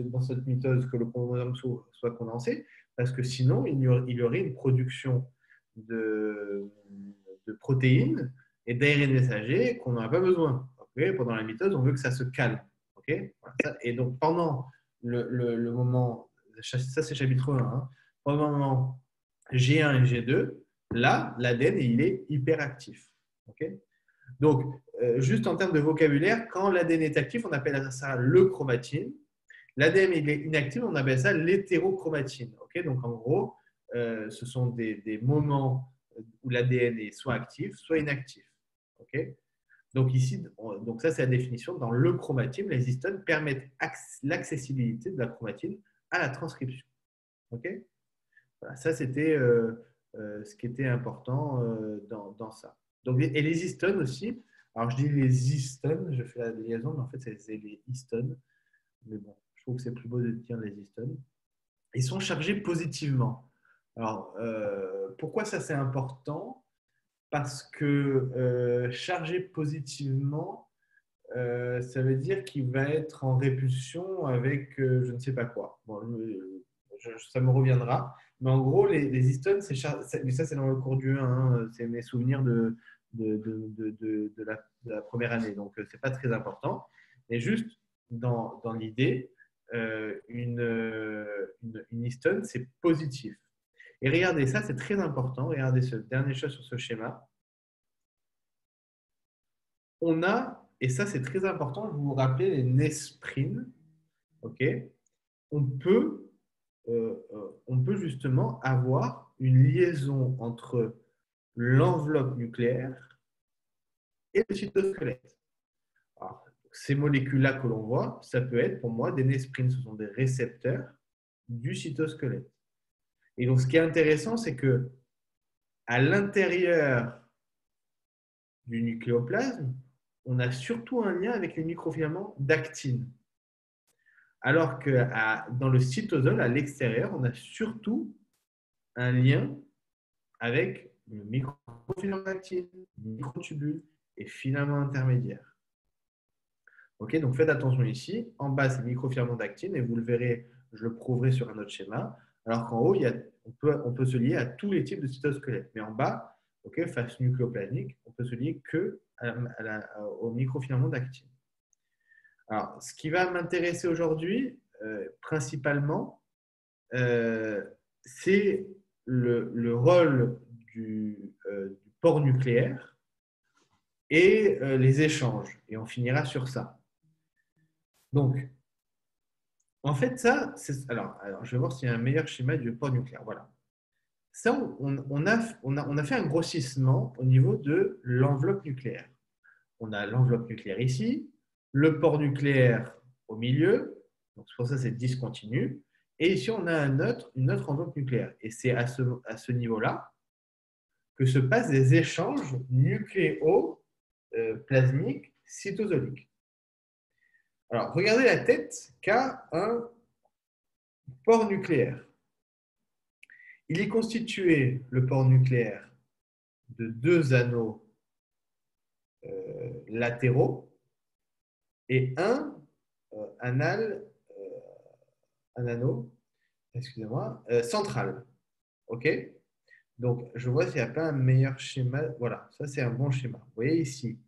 dans cette mitose, que le chromosome soit condensé, parce que sinon, il y aurait une production de protéines et d'ARN messager qu'on n'aurait pas besoin. Okay. Pendant la mitose, on veut que ça se calme. Okay. Et donc, pendant le moment, ça c'est chapitre 1, hein, pendant le moment G1 et G2, là, l'ADN, il est hyperactif. Okay. Donc, juste en termes de vocabulaire, quand l'ADN est actif, on appelle ça le chromatine. L'ADN il est inactif, on appelle ça l'hétérochromatine. Okay. Donc, en gros, ce sont des moments où l'ADN est soit actif, soit inactif. Okay. Donc, ici, donc ça, c'est la définition. Dans le chromatine, les histones permettent l'accessibilité de la chromatine à la transcription. Okay. Voilà, ça, c'était ce qui était important dans ça. Donc, et les histones aussi. Alors, je dis les histones, je fais la liaison, mais en fait, c'est les histones. Mais bon, je trouve que c'est plus beau de dire les histones. Ils sont chargés positivement. Alors, pourquoi ça, c'est important? Parce que chargé positivement, ça veut dire qu'il va être en répulsion avec je ne sais pas quoi. Bon, ça me reviendra. Mais en gros, les histones, mais ça, c'est dans le cours du 1, hein, c'est mes souvenirs de la première année. Donc, ce n'est pas très important. Mais juste dans l'idée, une histone, c'est positif. Et regardez, ça, c'est très important. Regardez ce dernier chose sur ce schéma. On a, et ça, c'est très important, vous vous rappelez les nesprines. Okay, on peut justement avoir une liaison entre l'enveloppe nucléaire et le cytosquelette. Alors, ces molécules-là que l'on voit, ça peut être pour moi des nesprines, ce sont des récepteurs du cytosquelette. Et donc, ce qui est intéressant, c'est que à l'intérieur du nucléoplasme, on a surtout un lien avec les microfilaments d'actine. Alors que dans le cytosol, à l'extérieur, on a surtout un lien avec le microfilament d'actine, microtubule et filament intermédiaire. Ok, donc faites attention ici. En bas, c'est microfilament d'actine et vous le verrez, je le prouverai sur un autre schéma. Alors qu'en haut, on peut se lier à tous les types de cytosquelettes. Mais en bas, okay, face nucléoplasmique, on peut se lier que au microfilament d'actine. Alors, ce qui va m'intéresser aujourd'hui, principalement, c'est le rôle du port nucléaire et les échanges. Et on finira sur ça. Donc, en fait, ça, alors, je vais voir s'il y a un meilleur schéma du port nucléaire. Voilà. Ça, on a fait un grossissement au niveau de l'enveloppe nucléaire. On a l'enveloppe nucléaire ici, le port nucléaire au milieu, donc c'est pour ça que c'est discontinu, et ici on a une autre enveloppe nucléaire. Et c'est à ce niveau-là que se passent des échanges nucléoplasmiques cytosolique. Alors, regardez la tête qu'a un pore nucléaire. Il est constitué, le pore nucléaire, de 2 anneaux latéraux et un anneau, excusez-moi, central. OK? Donc, je vois s'il n'y a pas un meilleur schéma. Voilà, ça c'est un bon schéma. Vous voyez ici,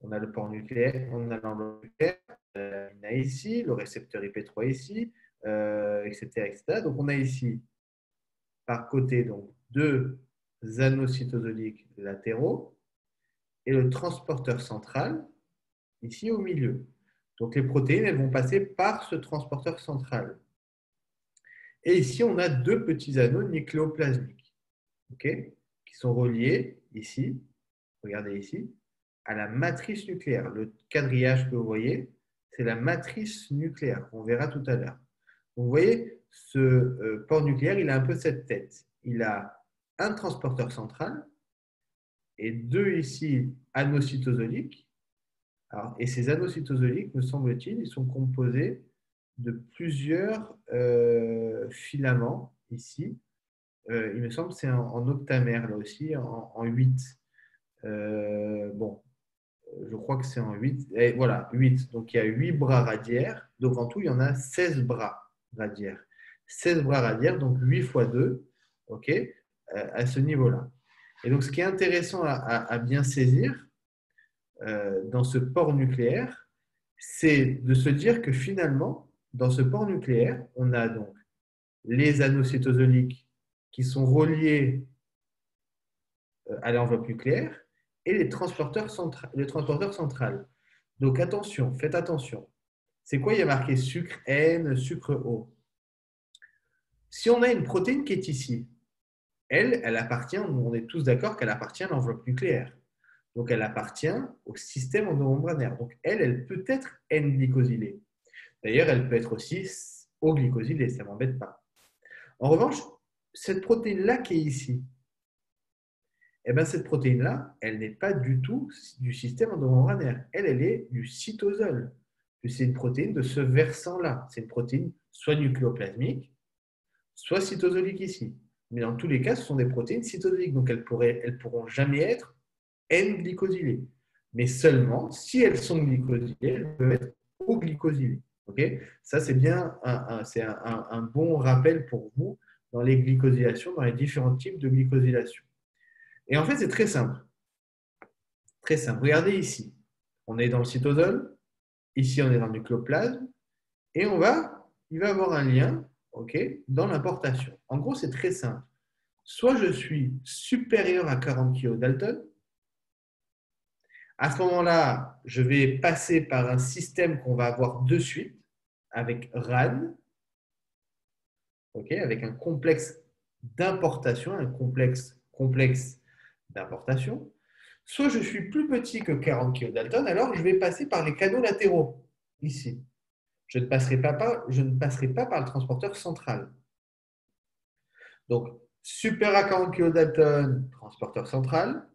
on a le pore nucléaire, on a l'enveloppe nucléaire, on a ici, le récepteur IP3 ici, etc., etc. Donc, on a ici, par côté, donc, 2 anneaux cytosoliques latéraux et le transporteur central, ici au milieu. Donc, les protéines, elles vont passer par ce transporteur central. Et ici, on a 2 petits anneaux nucléoplasmiques, okay, qui sont reliés ici, regardez ici, à la matrice nucléaire. Le quadrillage que vous voyez, c'est la matrice nucléaire, qu'on verra tout à l'heure. Donc, vous voyez, ce pore nucléaire, il a un peu cette tête. Il a un transporteur central et 2 ici anneaux cytosoliques. Alors, et ces anneaux cytosoliques, me semble-t-il, ils sont composés de plusieurs filaments ici. Il me semble que c'est en octamère, là aussi, en 8. Bon, je crois que c'est en 8. Et voilà, 8. Donc, il y a 8 bras radiaires. Donc, en tout, il y en a 16 bras radiaires. 16 bras radiaires, donc 8 fois 2, OK, à ce niveau-là. Et donc, ce qui est intéressant à bien saisir dans ce pore nucléaire, c'est de se dire que finalement, dans ce pore nucléaire, on a donc les anneaux cytosoliques qui sont reliés à l'enveloppe nucléaire et le transporteur central. Donc attention, faites attention. C'est quoi? Il y a marqué sucre N, sucre O. Si on a une protéine qui est ici, elle appartient, on est tous d'accord qu'elle appartient à l'enveloppe nucléaire. Donc elle appartient au système endomembranaire. Donc elle peut être N-glycosylée. D'ailleurs, elle peut être aussi O-glycosylée, ça ne m'embête pas. En revanche, cette protéine-là qui est ici, eh bien, cette protéine-là, elle n'est pas du tout du système endomembranaire. Elle est du cytosol. C'est une protéine de ce versant-là. C'est une protéine soit nucléoplasmique, soit cytosolique ici. Mais dans tous les cas, ce sont des protéines cytosoliques. Donc, elles ne pourront jamais être N-glycosylées. Mais seulement, si elles sont glycosylées, elles peuvent être O-glycosylées. Okay, ça, c'est bien un bon rappel pour vous dans les glycosylations, dans les différents types de glycosylation. Et en fait, c'est très simple. Très simple. Regardez ici. On est dans le cytosol. Ici, on est dans le nucléoplasme. Et il va avoir un lien, okay, dans l'importation. En gros, c'est très simple. Soit je suis supérieur à 40 kDa. À ce moment-là, je vais passer par un système qu'on va avoir de suite avec RAN, okay, avec un complexe d'importation, un complexe d'importation. Soit je suis plus petit que 40 kDa, alors je vais passer par les canaux latéraux, ici. Je ne passerai pas par le transporteur central. Donc, super à 40 kDa, transporteur central,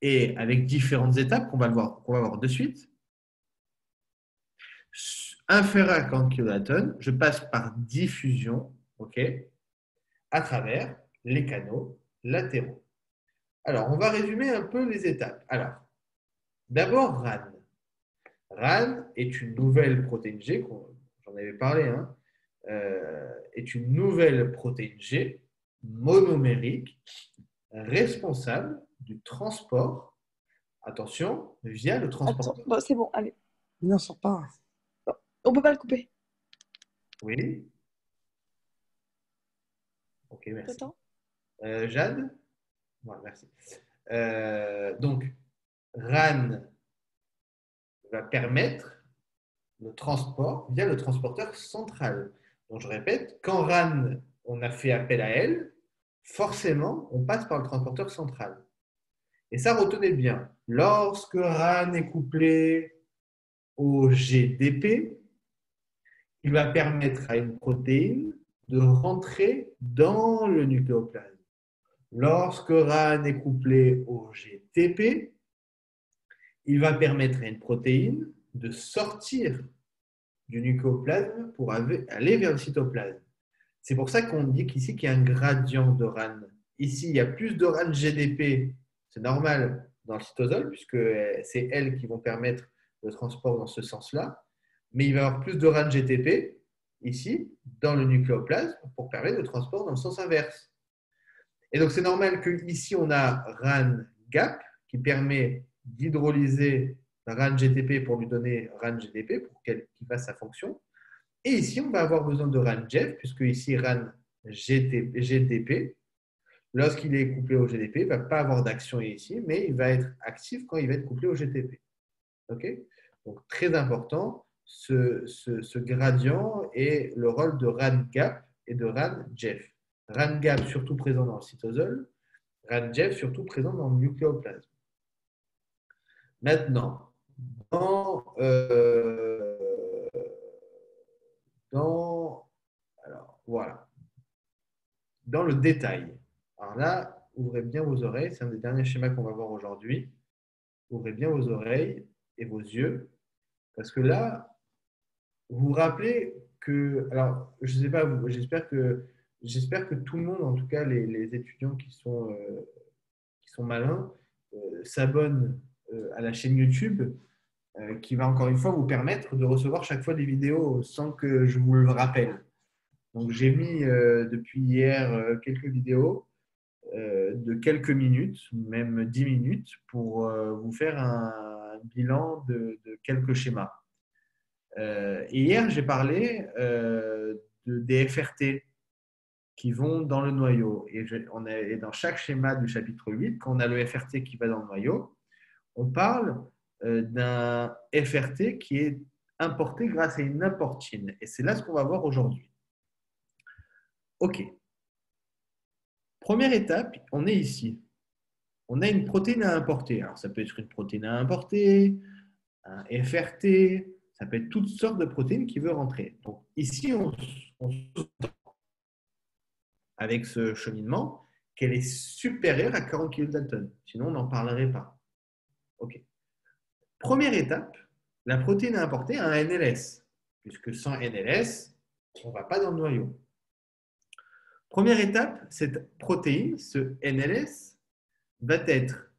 et avec différentes étapes qu'on va voir de suite. Inférieur à 40 kDa, je passe par diffusion, okay, à travers les canaux latéraux. Alors, on va résumer un peu les étapes. Alors, d'abord, RAN. RAN est une nouvelle protéine G, j'en avais parlé, hein, est une nouvelle protéine G monomérique responsable du transport, attention, via le transport. Attends, bon, c'est bon, allez. Non, sort pas. On peut pas le couper. Oui. Ok, merci. Attends. Jade? Ouais, merci. Donc, RAN va permettre le transport via le transporteur central. Donc, je répète, quand RAN, on a fait appel à elle, forcément, on passe par le transporteur central. Et ça, retenez bien, lorsque RAN est couplé au GDP, il va permettre à une protéine de rentrer dans le nucléoplasme. Lorsque RAN est couplé au GTP, il va permettre à une protéine de sortir du nucléoplasme pour aller vers le cytoplasme. C'est pour ça qu'on dit qu'ici qu'il y a un gradient de RAN. Ici, il y a plus de RAN GDP, c'est normal dans le cytosol, puisque c'est elles qui vont permettre le transport dans ce sens-là. Mais il va y avoir plus de RAN GTP ici, dans le nucléoplasme, pour permettre le transport dans le sens inverse. Et donc, c'est normal qu'ici, on a RAN GAP qui permet d'hydrolyser RAN GTP pour lui donner RAN GDP pour qu'il fasse sa fonction. Et ici, on va avoir besoin de RAN GEF, puisque ici, RAN GDP, lorsqu'il est couplé au GDP, il ne va pas avoir d'action ici, mais il va être actif quand il va être couplé au GTP. Okay, donc, très important, ce gradient et le rôle de RAN GAP et de RAN GEF. RAN GAP surtout présent dans le cytosol, RAN GEF surtout présent dans le nucléoplasme. Maintenant, voilà, dans le détail. Alors là, ouvrez bien vos oreilles, c'est un des derniers schémas qu'on va voir aujourd'hui. Ouvrez bien vos oreilles et vos yeux, parce que là, vous vous rappelez que, alors je ne sais pas, j'espère que tout le monde, en tout cas les étudiants qui sont malins, s'abonnent à la chaîne YouTube qui va encore une fois vous permettre de recevoir chaque fois des vidéos sans que je vous le rappelle. Donc j'ai mis depuis hier quelques vidéos de quelques minutes, même 10 minutes, pour vous faire un bilan de quelques schémas. Et hier, j'ai parlé des FRT qui vont dans le noyau. Et dans chaque schéma du chapitre 8, quand on a le FRT qui va dans le noyau, on parle d'un FRT qui est importé grâce à une importine. Et c'est là ce qu'on va voir aujourd'hui. OK. Première étape, on est ici. On a une protéine à importer. Alors, ça peut être une protéine à importer, un FRT, ça peut être toutes sortes de protéines qui veulent rentrer. Donc, ici, on avec ce cheminement, qu'elle est supérieure à 40 kDa. Sinon, on n'en parlerait pas. OK. Première étape, la protéine à importer a un NLS, puisque sans NLS, on ne va pas dans le noyau. Première étape, cette protéine, ce NLS, va être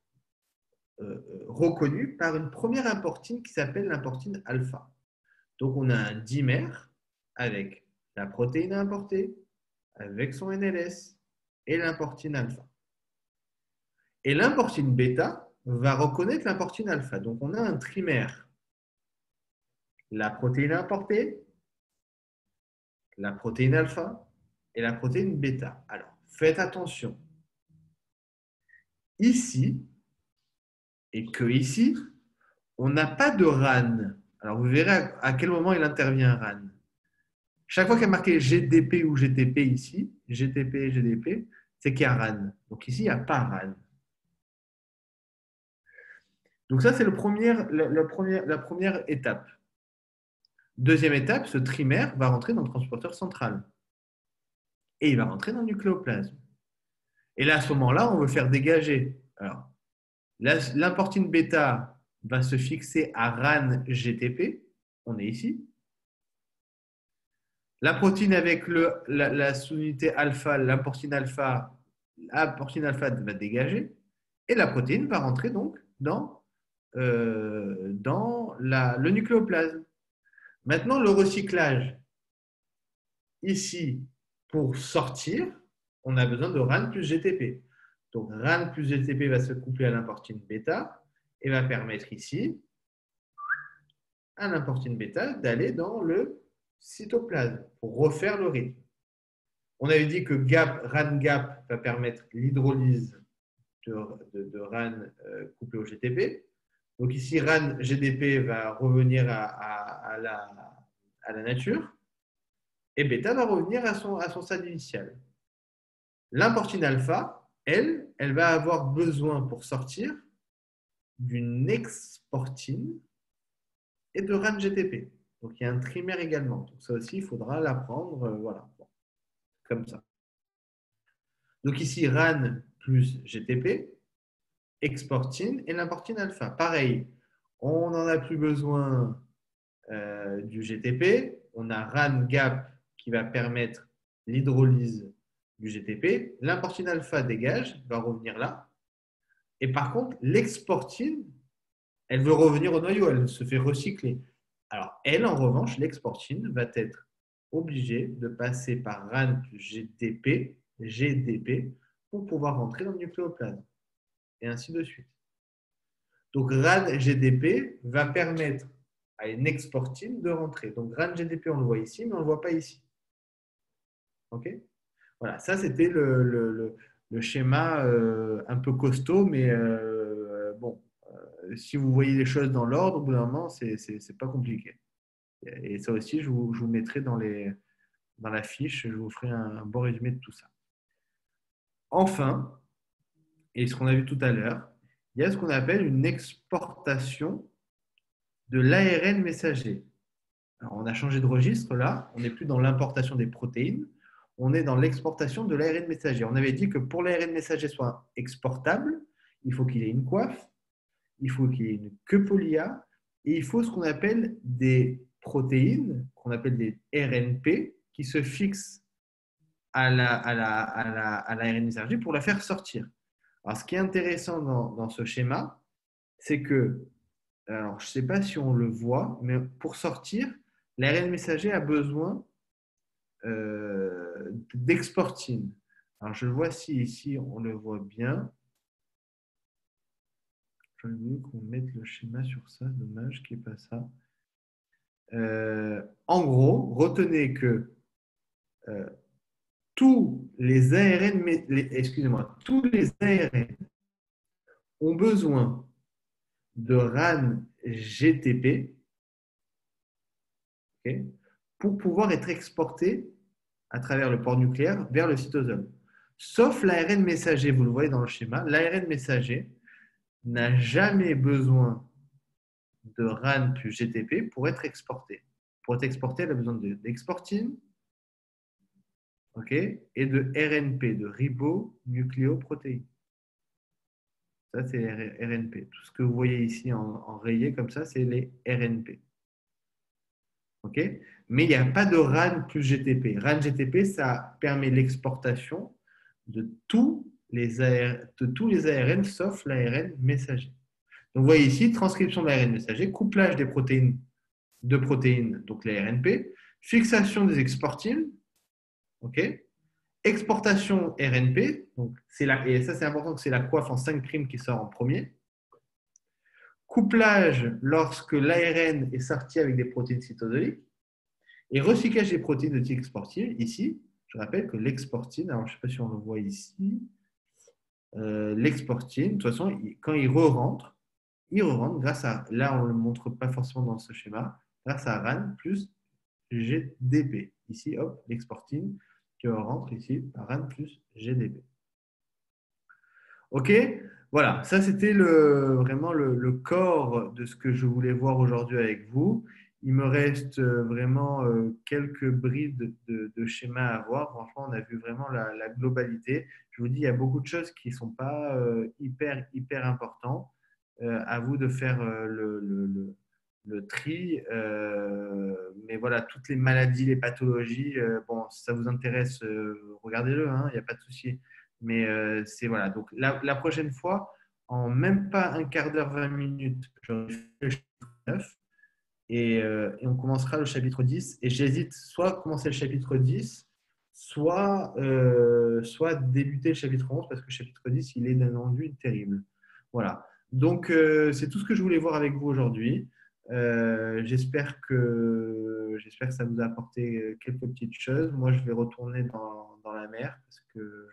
reconnue par une première importine qui s'appelle l'importine alpha. Donc, on a un dimère avec la protéine à importer, avec son NLS et l'importine alpha. Et l'importine bêta va reconnaître l'importine alpha. Donc, on a un trimère. La protéine à importer, la protéine alpha et la protéine bêta. Alors, faites attention. Ici, et que ici, on n'a pas de RAN. Alors, vous verrez à quel moment il intervient RAN. Chaque fois qu'il y a marqué GDP ou GTP ici, GTP et GDP, c'est qu'il y a RAN. Donc ici, il n'y a pas RAN. Donc ça, c'est la première étape. Deuxième étape, ce trimère va rentrer dans le transporteur central. Et il va rentrer dans le nucléoplasme. Et là, à ce moment-là, on veut faire dégager. Alors, l'importine bêta va se fixer à RAN GTP. On est ici. La protéine avec la sous-unité alpha, l'importine alpha va dégager. Et la protéine va rentrer donc dans le nucléoplasme. Maintenant, le recyclage. Ici, pour sortir, on a besoin de RAN plus GTP. Donc, RAN plus GTP va se coupler à l'importine bêta et va permettre ici à l'importine bêta d'aller dans le cytoplasme pour refaire le rythme. On avait dit que RAN gap va permettre l'hydrolyse de RAN couplé au GTP. Donc ici, RAN GDP va revenir à la nature et bêta va revenir à son stade initial. L'importine alpha, elle va avoir besoin pour sortir d'une exportine et de RAN GTP. Donc il y a un trimère également. Donc ça aussi, il faudra l'apprendre, voilà, comme ça. Donc ici, RAN plus GTP, exportine et l'importine alpha. Pareil, On n'en a plus besoin du GTP. On a RAN gap qui va permettre l'hydrolyse du GTP. L'importine alpha dégage, va revenir là. Et par contre, l'exportine, elle veut revenir au noyau, elle se fait recycler. Alors, elle, en revanche, l'exportine va être obligée de passer par RAN plus GDP pour pouvoir rentrer dans le nucléoplasme. Et ainsi de suite. Donc, RAN GDP va permettre à une exportine de rentrer. Donc, RAN GDP, on le voit ici, mais on ne le voit pas ici. OK ? Voilà, ça, c'était le schéma un peu costaud, mais bon, si vous voyez les choses dans l'ordre, au bout d'un moment, ce n'est pas compliqué. Et ça aussi, je vous mettrai dans la fiche, je vous ferai un bon résumé de tout ça. Enfin, et ce qu'on a vu tout à l'heure, il y a ce qu'on appelle une exportation de l'ARN messager. Alors, on a changé de registre là, on n'est plus dans l'importation des protéines, on est dans l'exportation de l'ARN messager. On avait dit que pour l'ARN messager soit exportable, il faut qu'il ait une coiffe, il faut qu'il ait une queue polia et il faut ce qu'on appelle des protéines, qu'on appelle des RNP, qui se fixent à l'ARN messager pour la faire sortir. Alors, ce qui est intéressant dans ce schéma, c'est que, alors je ne sais pas si on le voit, mais pour sortir, l'ARN messager a besoin d'exportine. Alors, je le vois ici, on le voit bien. J'aurais voulu qu'on mette le schéma sur ça, dommage qu'il n'y ait pas ça. En gros, retenez que tous les ARN, tous les ARN ont besoin de RAN GTP, okay, pour pouvoir être exportés à travers le port nucléaire vers le cytosol. Sauf l'ARN messager, vous le voyez dans le schéma, l'ARN messager n'a jamais besoin de RAN plus GTP pour être exporté. Pour être exporté, elle a besoin d'exportine, okay, et de RNP, de ribonucléoprotéine. Ça, c'est les RNP. Tout ce que vous voyez ici en rayé comme ça, c'est les RNP. Okay, mais il n'y a pas de RAN plus GTP. RAN GTP, ça permet l'exportation de tous les ARN sauf l'ARN messager. Donc, vous voyez ici, transcription de l'ARN messager, couplage des protéines, donc les RNP, fixation des exportines, okay, exportation RNP, donc et ça c'est important que c'est la coiffe en 5' qui sort en premier, couplage lorsque l'ARN est sorti avec des protéines cytosoliques, et recyclage des protéines de type exportine. Ici, je rappelle que l'exportine, alors je ne sais pas si on le voit ici, l'exportine, de toute façon, quand il re-rentre grâce à, là on ne le montre pas forcément dans ce schéma, grâce à RAN plus GDP. Ici, hop, l'exportine qui rentre ici par RAN plus GDP. OK, voilà, ça c'était vraiment le corps de ce que je voulais voir aujourd'hui avec vous. Il me reste vraiment quelques brides de schémas à voir. Franchement, on a vu vraiment la globalité. Je vous dis, il y a beaucoup de choses qui ne sont pas hyper importantes. À vous de faire le tri. Mais voilà, toutes les maladies, les pathologies, bon, si ça vous intéresse, regardez-le, hein, il n'y a pas de souci. Mais c'est voilà. Donc la prochaine fois, en même pas un quart d'heure, 20 minutes, je fais le chapitre 9 et on commencera le chapitre 10. Et j'hésite soit à commencer le chapitre 10, soit débuter le chapitre 11 parce que le chapitre 10, il est d'un ennui terrible. Voilà. Donc, c'est tout ce que je voulais voir avec vous aujourd'hui. J'espère que ça vous a apporté quelques petites choses. Moi, je vais retourner dans la mer parce que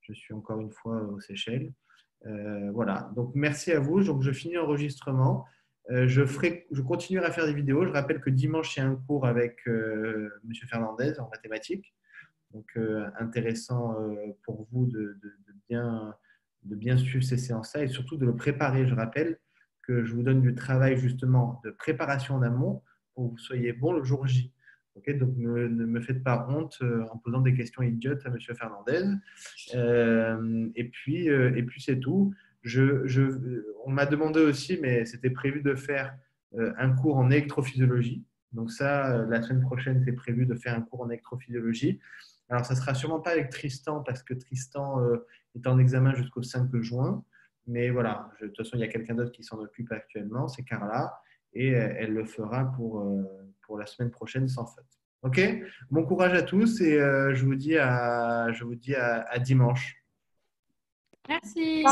je suis encore une fois aux Seychelles. Voilà. Donc, merci à vous. Donc, je finis l'enregistrement. Je continuerai à faire des vidéos. Je rappelle que dimanche, il y a un cours avec M. Fernandez en mathématiques. Donc, intéressant pour vous de bien suivre ces séances-là et surtout de le préparer. Je rappelle que je vous donne du travail justement de préparation en amont pour que vous soyez bon le jour J. Okay, donc, ne me faites pas honte en posant des questions idiotes à M. Fernandez. Et puis c'est tout. On m'a demandé aussi, mais c'était prévu de faire un cours en électrophysiologie. Donc ça, la semaine prochaine, c'est prévu de faire un cours en électrophysiologie. Alors, ça ne sera sûrement pas avec Tristan parce que Tristan est en examen jusqu'au 5 juin. Mais voilà, de toute façon, il y a quelqu'un d'autre qui s'en occupe actuellement, c'est Carla. Et elle le fera pour la semaine prochaine sans faute. OK? Bon courage à tous et je vous dis à dimanche. Merci.